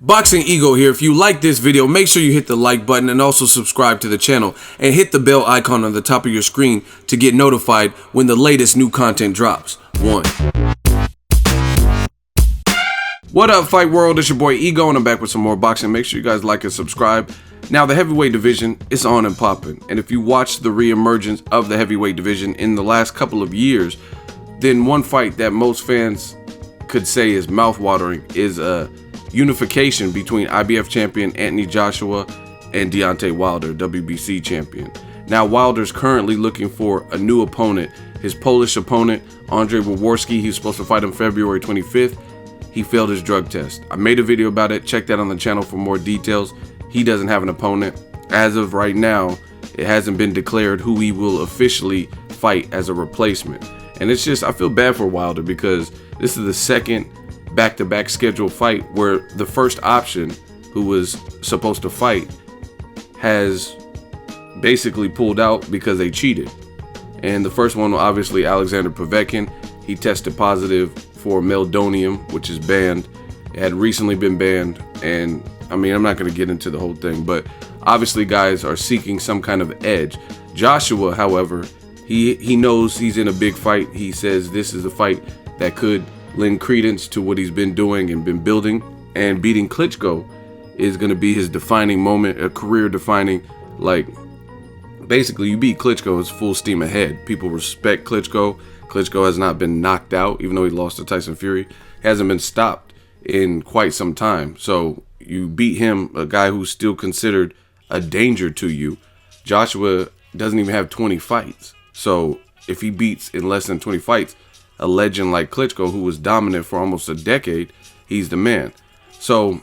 Boxingego here. If you like this video, make sure you hit the like button and also subscribe to the channel and hit the bell icon on the top of your screen to get notified when the latest new content drops. 1. What up, Fight World? It's your boy Ego and I'm back with some more boxing. Make sure you guys like and subscribe. Now, the heavyweight division is on and popping, and if you watch the re-emergence of the heavyweight division in the last couple of years, then one fight that most fans could say is mouthwatering is a unification between IBF champion Anthony Joshua and Deontay Wilder, WBC champion. Now, Wilder's currently looking for a new opponent. His Polish opponent, Andrzej Waworski, he's supposed to fight him February 25th. He failed his drug test. I made a video about it. Check that on the channel for more details. He doesn't have an opponent. As of right now, it hasn't been declared who he will officially fight as a replacement. And it's just, I feel bad for Wilder because this is the second back-to-back scheduled fight where the first option who was supposed to fight has basically pulled out because they cheated. And the first one, obviously, Alexander Povetkin, he tested positive for meldonium, which is banned. It had recently been banned, and I mean, I'm not going to get into the whole thing, but obviously guys are seeking some kind of edge. Joshua, however, he knows he's in a big fight. He says this is a fight that could lend credence to what he's been doing and been building, and beating Klitshcko is going to be his defining moment, a career defining, like, basically you beat Klitschko, it's full steam ahead. People respect Klitschko. Klitschko has not been knocked out, even though he lost to Tyson Fury. Hasn't been stopped in quite some time. So you beat him, a guy who's still considered a danger to you. Joshua doesn't even have 20 fights. So if he beats in less than 20 fights a legend like Klitschko, who was dominant for almost a decade, he's the man. So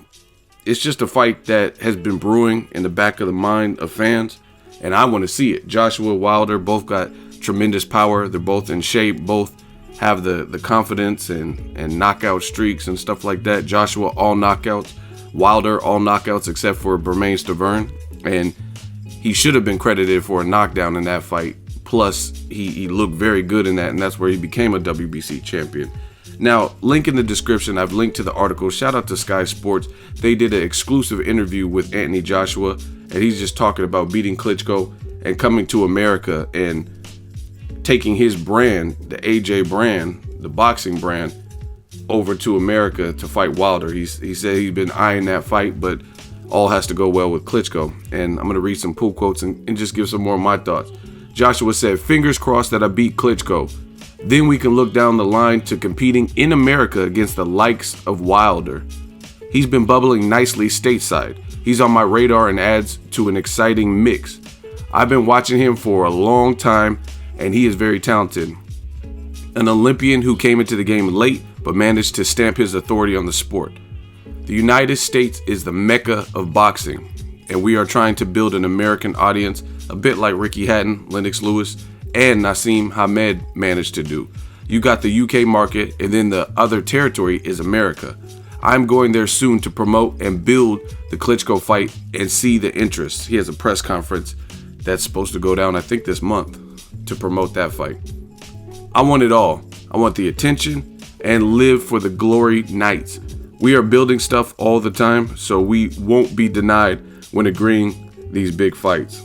it's just a fight that has been brewing in the back of the mind of fans, and I want to see it. Joshua, Wilder, both got tremendous power. They're both in shape. Both have the confidence and knockout streaks and stuff like that. Joshua, all knockouts. Wilder, all knockouts except for Bermane Stiverne. And he should have been credited for a knockdown in that fight. Plus, he looked very good in that, and that's where he became a WBC champion. Now, link in the description. I've linked to the article. Shout out to Sky Sports. They did an exclusive interview with Anthony Joshua, and he's just talking about beating Klitschko and coming to America and taking his brand, the AJ brand, the boxing brand, over to America to fight Wilder. He said he's been eyeing that fight, but all has to go well with Klitschko. And I'm going to read some pull quotes and just give some more of my thoughts. Joshua said, "Fingers crossed that I beat Klitschko. Then we can look down the line to competing in America against the likes of Wilder. He's been bubbling nicely stateside. He's on my radar and adds to an exciting mix. I've been watching him for a long time, and he is very talented. An Olympian who came into the game late, but managed to stamp his authority on the sport. The United States is the mecca of boxing, and we are trying to build an American audience, a bit like Ricky Hatton, Lennox Lewis, and Nassim Hamed managed to do. You got the UK market, and then the other territory is America. I'm going there soon to promote and build the Klitschko fight and see the interest." He has a press conference that's supposed to go down, I think, this month to promote that fight. "I want it all. I want the attention and live for the glory nights. We are building stuff all the time, so we won't be denied when agreeing these big fights."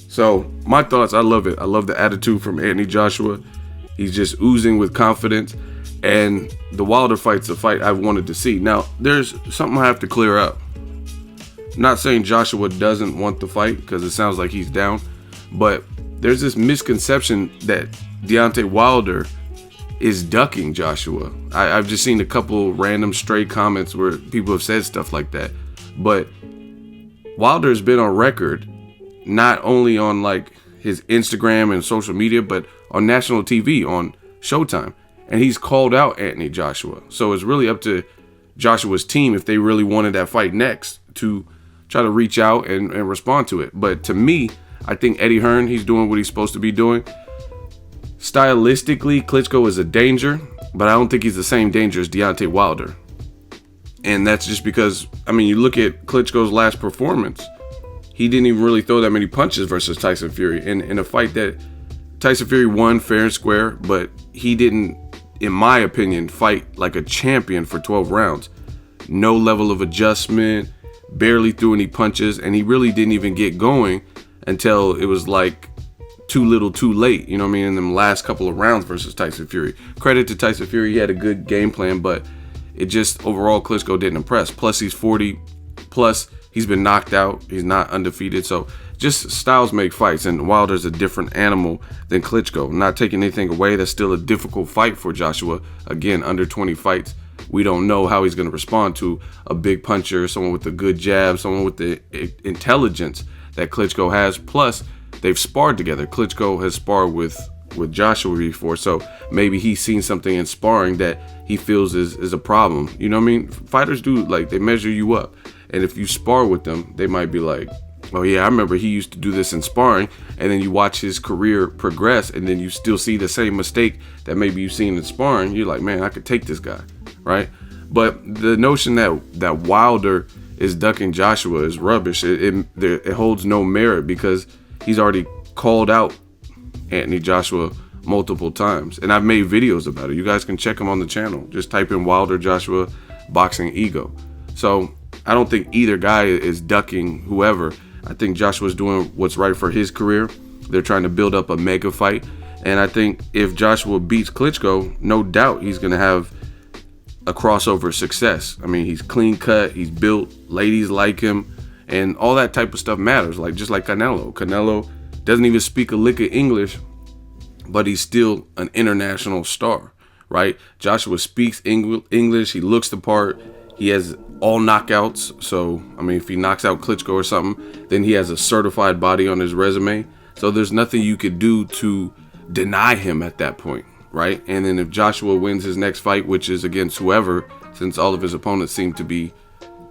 So my thoughts, I love it. I love the attitude from Anthony Joshua. He's just oozing with confidence, and the Wilder fight's a fight I've wanted to see. Now, there's something I have to clear up. I'm not saying Joshua doesn't want the fight, because it sounds like he's down, but there's this misconception that Deontay Wilder is ducking Joshua. I've just seen a couple random stray comments where people have said stuff like that, but Wilder's been on record, not only on like his Instagram and social media, but on national TV, on Showtime, and he's called out Anthony Joshua. So it's really up to Joshua's team if they really wanted that fight next to try to reach out and respond to it. But to me, I think Eddie Hearn, he's doing what he's supposed to be doing. Stylistically, Klitschko is a danger, but I don't think he's the same danger as Deontay Wilder. And that's just because, I mean, you look at Klitschko's last performance, he didn't even really throw that many punches versus Tyson Fury in a fight that Tyson Fury won fair and square, but he didn't, in my opinion, fight like a champion for 12 rounds. no level of adjustment, barely threw any punches, and he really didn't even get going until it was like too little too late, you know what I mean, in them last couple of rounds versus Tyson Fury. Credit to Tyson Fury, he had a good game plan, but it just overall Klitschko didn't impress. Plus he's 40, plus he's been knocked out, he's not undefeated, so just styles make fights, and Wilder's a different animal than Klitschko. Not taking anything away, that's still a difficult fight for Joshua. Again, under 20 fights. We don't know how he's going to respond to a big puncher, someone with a good jab, someone with the intelligence that Klitschko has. Plus, they've sparred together. Klitschko has sparred with Joshua before, so maybe he's seen something in sparring that he feels is a problem. You know what I mean? Fighters do, like, they measure you up. And if you spar with them, they might be like, oh yeah, I remember he used to do this in sparring, and then you watch his career progress, and then you still see the same mistake that maybe you've seen in sparring. You're like, man, I could take this guy, right? But the notion that Wilder is ducking Joshua is rubbish. It holds no merit because he's already called out Anthony Joshua multiple times, and I've made videos about it. You guys can check them on the channel. Just type in Wilder Joshua Boxingego. So I don't think either guy is ducking whoever. I think Joshua's doing what's right for his career. They're trying to build up a mega fight. And I think if Joshua beats Klitschko, no doubt he's going to have a crossover success. I mean, he's clean cut, he's built, ladies like him, and all that type of stuff matters. Like just like Canelo. Canelo doesn't even speak a lick of English, but he's still an international star, right? Joshua speaks English, he looks the part, he has all knockouts. So, I mean, if he knocks out Klitschko or something, then he has a certified body on his resume. So there's nothing you could do to deny him at that point, right? And then if Joshua wins his next fight, which is against whoever, since all of his opponents seem to be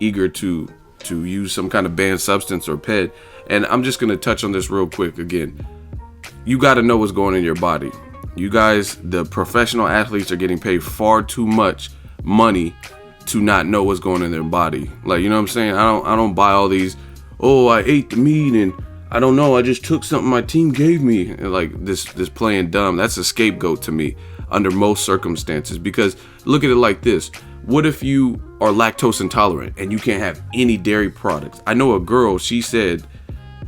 eager to use some kind of banned substance or PED. And I'm just going to touch on this real quick again. You got to know what's going in your body. You guys, the professional athletes, are getting paid far too much money to not know what's going in their body. Like, you know what I'm saying? I don't buy all these, oh, I ate the meat and I don't know, I just took something my team gave me. And like this playing dumb, that's a scapegoat to me under most circumstances. Because look at it like this. What if you are lactose intolerant and you can't have any dairy products? I know a girl, she said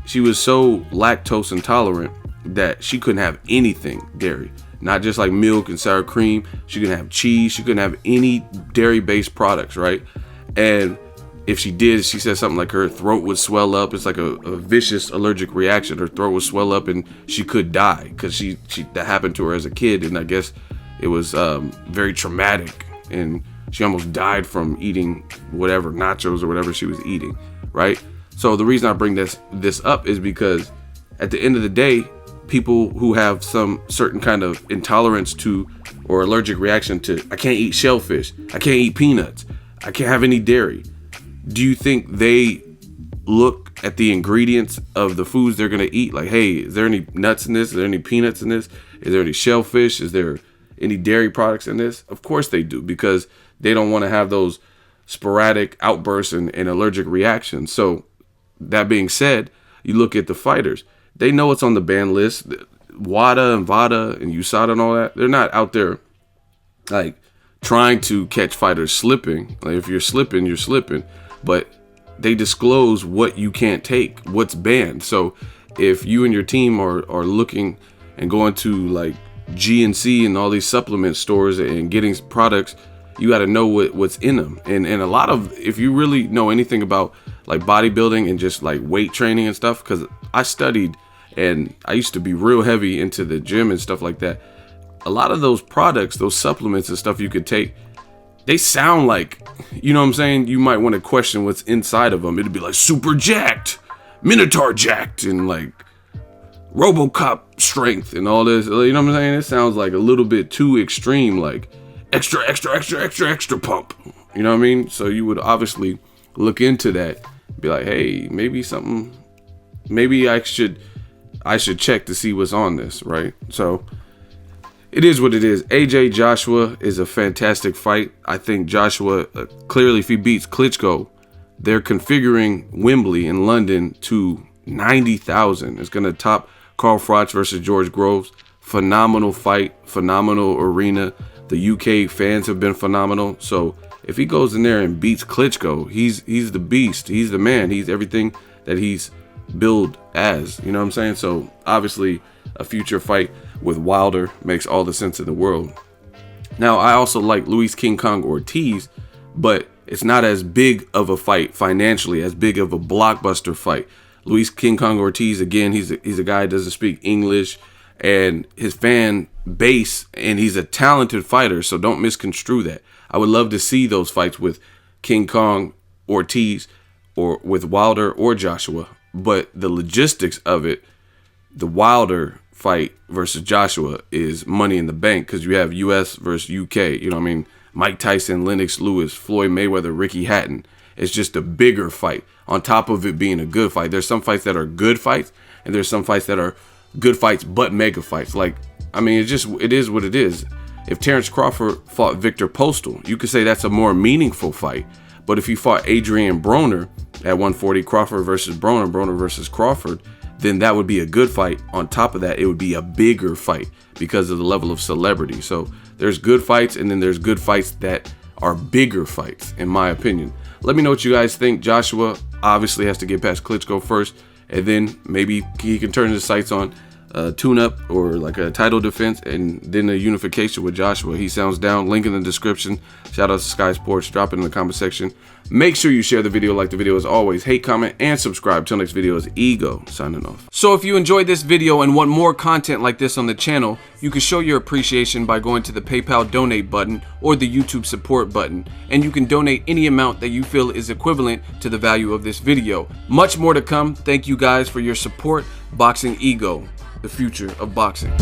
she was so lactose intolerant that she couldn't have anything dairy. Not just like milk and sour cream. She couldn't have cheese. She couldn't have any dairy-based products, right? And if she did, she said something like her throat would swell up. It's like a vicious allergic reaction. Her throat would swell up and she could die because she that happened to her as a kid. And I guess it was very traumatic. And she almost died from eating whatever, nachos or whatever she was eating, right? So the reason I bring this up is because at the end of the day, people who have some certain kind of intolerance to or allergic reaction to, I can't eat shellfish, I can't eat peanuts, I can't have any dairy. Do you think they look at the ingredients of the foods they're going to eat? Like, hey, is there any nuts in this? Is there any peanuts in this? Is there any shellfish? Is there any dairy products in this? Of course they do, because they don't want to have those sporadic outbursts and allergic reactions. So that being said, you look at the fighters. They know it's on the ban list. WADA and VADA and U.S.A. and all that. They're not out there like trying to catch fighters slipping. Like if you're slipping, you're slipping. But they disclose what you can't take, what's banned. So if you and your team are looking and going to like GNC and all these supplement stores and getting products, you got to know what's in them. And a lot of, if you really know anything about like bodybuilding and just like weight training and stuff, because I studied and I used to be real heavy into the gym and stuff like that. A lot of those products, those supplements and stuff you could take, they sound like, you know what I'm saying? You might want to question what's inside of them. It'd be like super jacked, Minotaur jacked, and like RoboCop strength and all this. You know what I'm saying? It sounds like a little bit too extreme, like extra pump. You know what I mean? So you would obviously look into that, be like, hey, maybe I should check to see what's on this, right? So it is what it is. AJ Joshua is a fantastic fight. I think Joshua, clearly if he beats Klitschko, they're configuring Wembley in London to 90,000. It's going to top Carl Froch versus George Groves. Phenomenal fight, phenomenal arena. The UK fans have been phenomenal. So if he goes in there and beats Klitschko, he's the beast. He's the man. He's everything that he's billed as. You know what I'm saying? So obviously a future fight with Wilder makes all the sense in the world. Now, I also like Luis King Kong Ortiz, but it's not as big of a fight financially, as big of a blockbuster fight. Luis King Kong Ortiz, again, he's a guy that doesn't speak English, and his fan base, and he's a talented fighter, so don't misconstrue that. I would love to see those fights with King Kong Ortiz or with Wilder or Joshua, but the logistics of it, the Wilder fight versus Joshua is money in the bank, because you have U.S. versus U.K. You know what I mean? Mike Tyson, Lennox Lewis, Floyd Mayweather, Ricky Hatton. It's just a bigger fight on top of it being a good fight. There's some fights that are good fights, and there's some fights that are good fights but mega fights. Like, I mean, it is what it is. If Terrence Crawford fought Victor Postal, you could say that's a more meaningful fight. But if he fought Adrian Broner at 140, Crawford versus Broner, Broner versus Crawford, then that would be a good fight. On top of that, it would be a bigger fight because of the level of celebrity. So there's good fights, and then there's good fights that are bigger fights, in my opinion. Let me know what you guys think. Joshua obviously has to get past Klitschko first, and then maybe he can turn his sights on tune-up or like a title defense, and then a unification with Joshua. He sounds down. Link in the description. Shout out to Sky Sports. Drop it in the comment section. Make sure you share the video, like the video as always. Hate, comment, and subscribe. Till next video is Ego signing off. So if you enjoyed this video and want more content like this on the channel, you can show your appreciation by going to the PayPal donate button or the YouTube support button, and you can donate any amount that you feel is equivalent to the value of this video. Much more to come. Thank you guys for your support. Boxingego, the future of boxing.